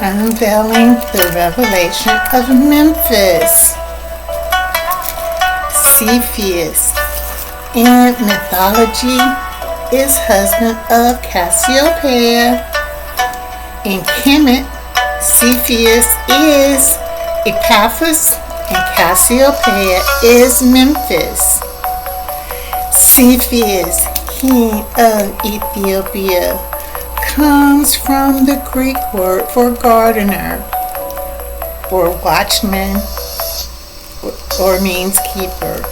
unveiling the revelation of Memphis. Cepheus in mythology is husband of Cassiopeia. In Kemet, Cepheus is Epaphras and Cassiopeia is Memphis. Cepheus, king of Ethiopia, comes from the Greek word for gardener or watchman or means keeper.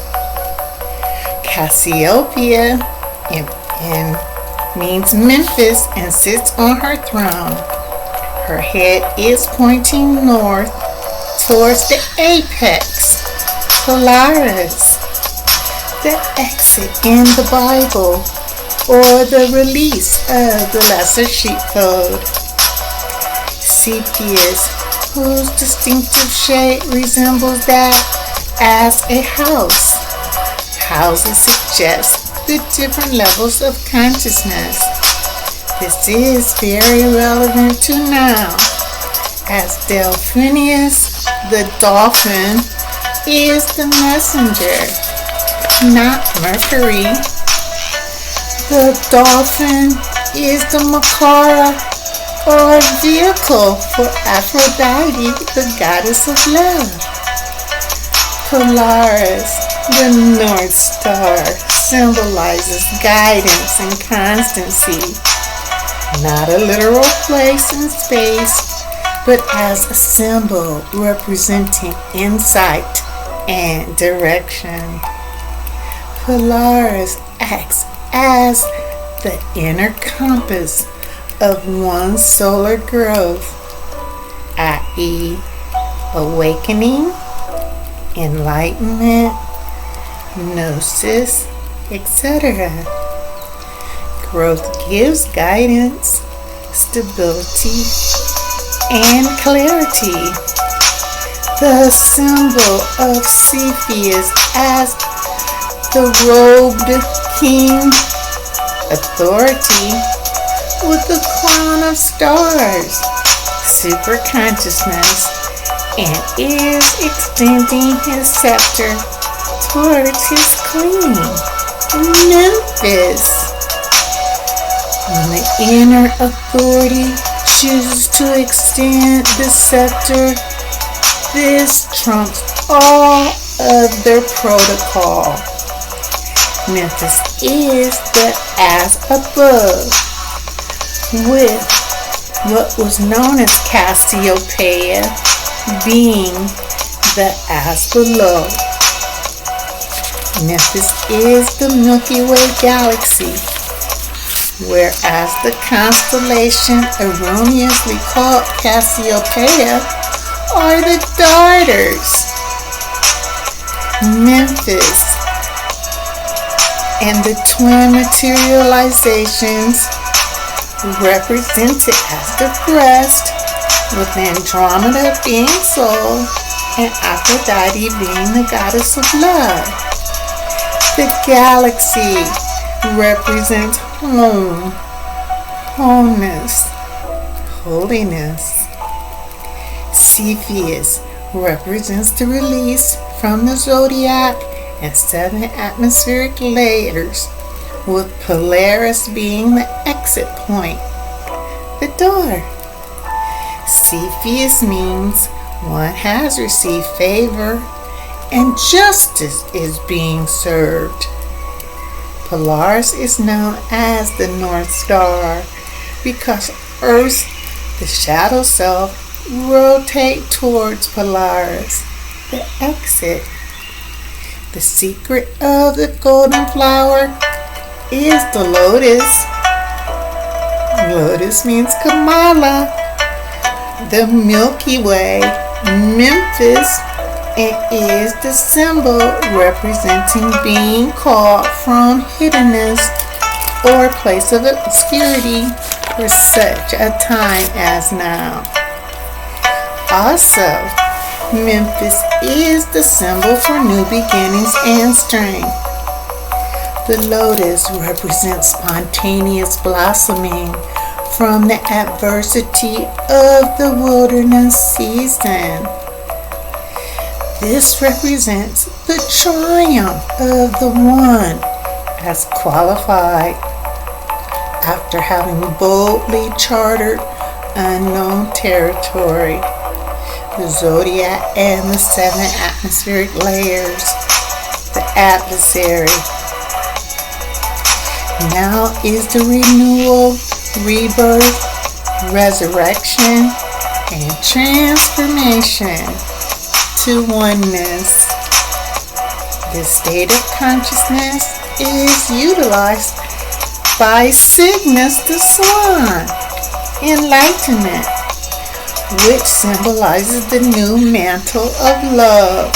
Cassiopeia means Memphis and sits on her throne. Her head is pointing north towards the apex, Polaris, the exit in the Bible, or the release of the lesser sheepfold. Cepheus, whose distinctive shape resembles that as a house. Houses suggest the different levels of consciousness. This is very relevant to now, as Delphinius, the dolphin, is the messenger, not Mercury. The dolphin is the Makara, or vehicle for Aphrodite, the goddess of love. Polaris, the North Star, symbolizes guidance and constancy, not a literal place in space, but as a symbol representing insight and direction. Polaris acts as the inner compass of one's solar growth, i.e., awakening, enlightenment, gnosis, etc. Growth gives guidance, stability, and clarity. The symbol of Cepheus as the robed king, authority, with the crown of stars, super consciousness, and is extending his scepter towards his queen, Memphis. When the inner authority chooses to extend the scepter, this trumps all other protocol. Memphis is the as above, with what was known as Cassiopeia being the as below. Memphis is the Milky Way galaxy, whereas the constellation erroneously called Cassiopeia are the darters. Memphis and the twin materializations represented as the breast, with Andromeda being soul and Aphrodite being the goddess of love. The galaxy represents home, wholeness, holiness. Cepheus represents the release from the zodiac and 7 atmospheric layers, with Polaris being the exit point, the door. Cepheus means one has received favor and justice is being served. Polaris is known as the North Star because Earth's, the shadow self, rotate towards Polaris, the exit. The secret of the golden flower is the lotus. Lotus means Kamala, the Milky Way, Memphis, and is the symbol representing being called from hiddenness or place of obscurity for such a time as now. Also, Memphis is the symbol for new beginnings and strength. The lotus represents spontaneous blossoming from the adversity of the wilderness season. This represents the triumph of the one as qualified after having boldly chartered unknown territory. The zodiac and the 7 atmospheric layers. The adversary. Now is the renewal, rebirth, resurrection, and transformation to oneness. This state of consciousness is utilized by Cygnus the Swan, enlightenment, which symbolizes the new mantle of love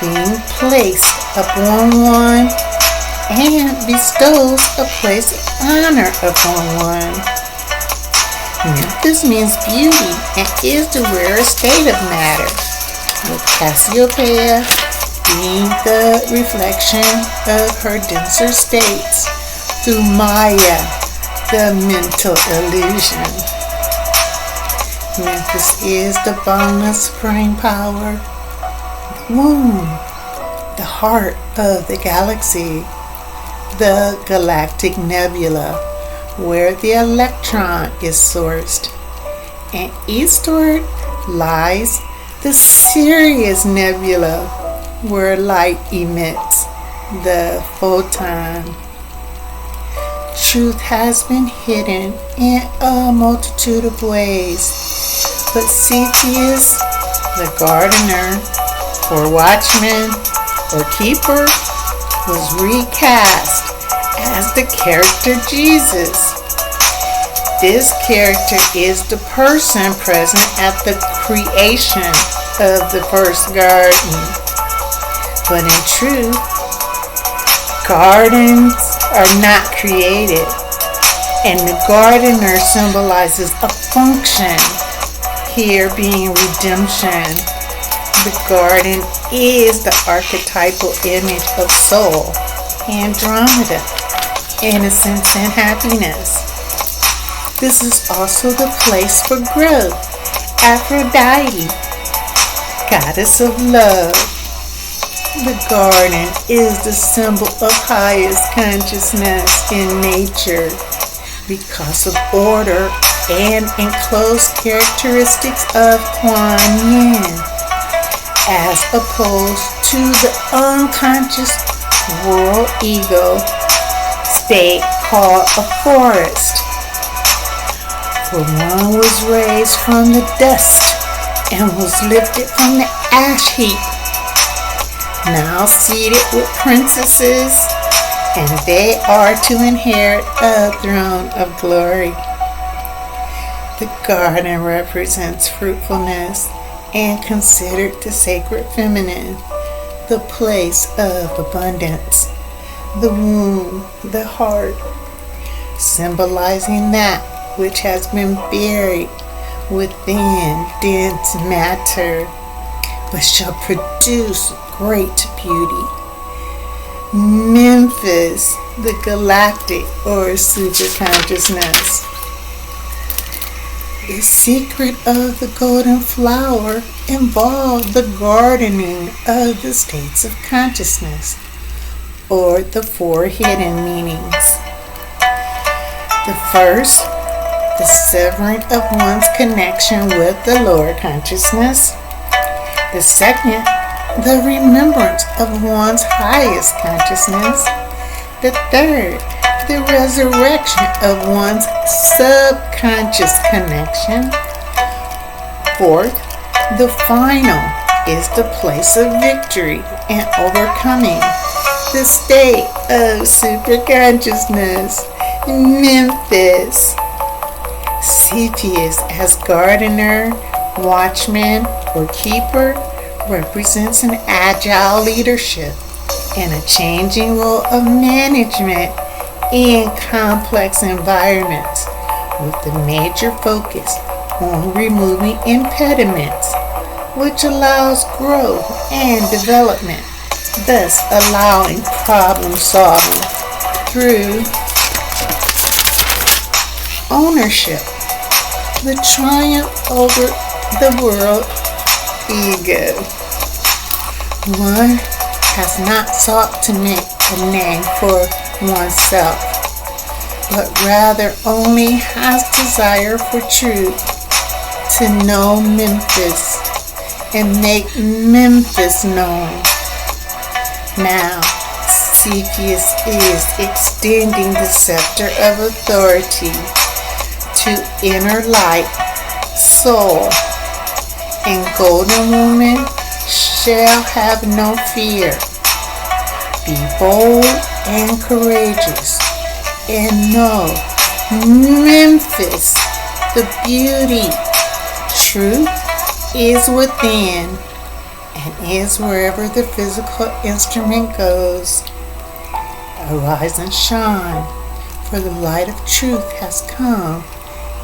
being placed upon one and bestows a place of honor upon one. Memphis means beauty and is the rarest state of matter, with Cassiopeia being the reflection of her denser states through Maya, the mental illusion. Memphis is the bond supreme power, the womb, the heart of the galaxy, the galactic nebula, where the electron is sourced. And eastward lies the Sirius Nebula, where light emits, the photon. Truth has been hidden in a multitude of ways, but Cepheus, the gardener, or watchman, or keeper, was recast as the character Jesus. This character is the person present at the creation of the first garden. But in truth, gardens are not created, and the gardener symbolizes a function, here being redemption. The garden is the archetypal image of soul, Andromeda, innocence and happiness. This is also the place for growth, Aphrodite, goddess of love. The garden is the symbol of highest consciousness in nature because of order and enclosed characteristics of Kuan Yin, as opposed to the unconscious world ego state called a forest. For one was raised from the dust and was lifted from the ash heap, now seated with princesses, and they are to inherit a throne of glory. The garden represents fruitfulness and considered the sacred feminine, the place of abundance, the womb, the heart, symbolizing that which has been buried within dense matter, but shall produce great beauty. Memphis, the galactic or super consciousness. The secret of the golden flower involved the gardening of the states of consciousness, or the 4 hidden meanings. The first, the severing of one's connection with the lower consciousness. The second, the remembrance of one's highest consciousness. The third, the resurrection of one's subconscious connection. Fourth, the final is the place of victory and overcoming, the state of superconsciousness. Memphis. Cepheus as gardener, watchman, or keeper represents an agile leadership and a changing role of management in complex environments, with the major focus on removing impediments, which allows growth and development, thus allowing problem solving through ownership, the triumph over the world ego. One has not sought to make a name for oneself, but rather only has desire for truth, to know Memphis and make Memphis known. Now, Cepheus is extending the scepter of authority to inner light, soul, and golden woman shall have no fear. Be bold and courageous, and know Memphis, the beauty, truth is within, and is wherever the physical instrument goes. Arise and shine, for the light of truth has come,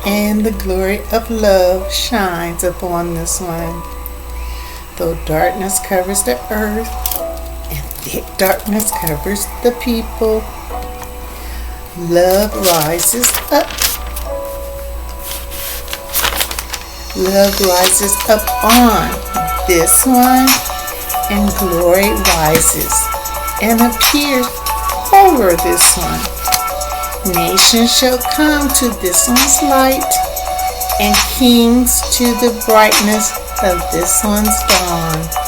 and the glory of love shines upon this one. Though darkness covers the earth, and thick darkness covers the people, love rises up. Love rises up on this one, and glory rises and appears over this one. Nations shall come to this one's light, and kings to the brightness of this one's dawn.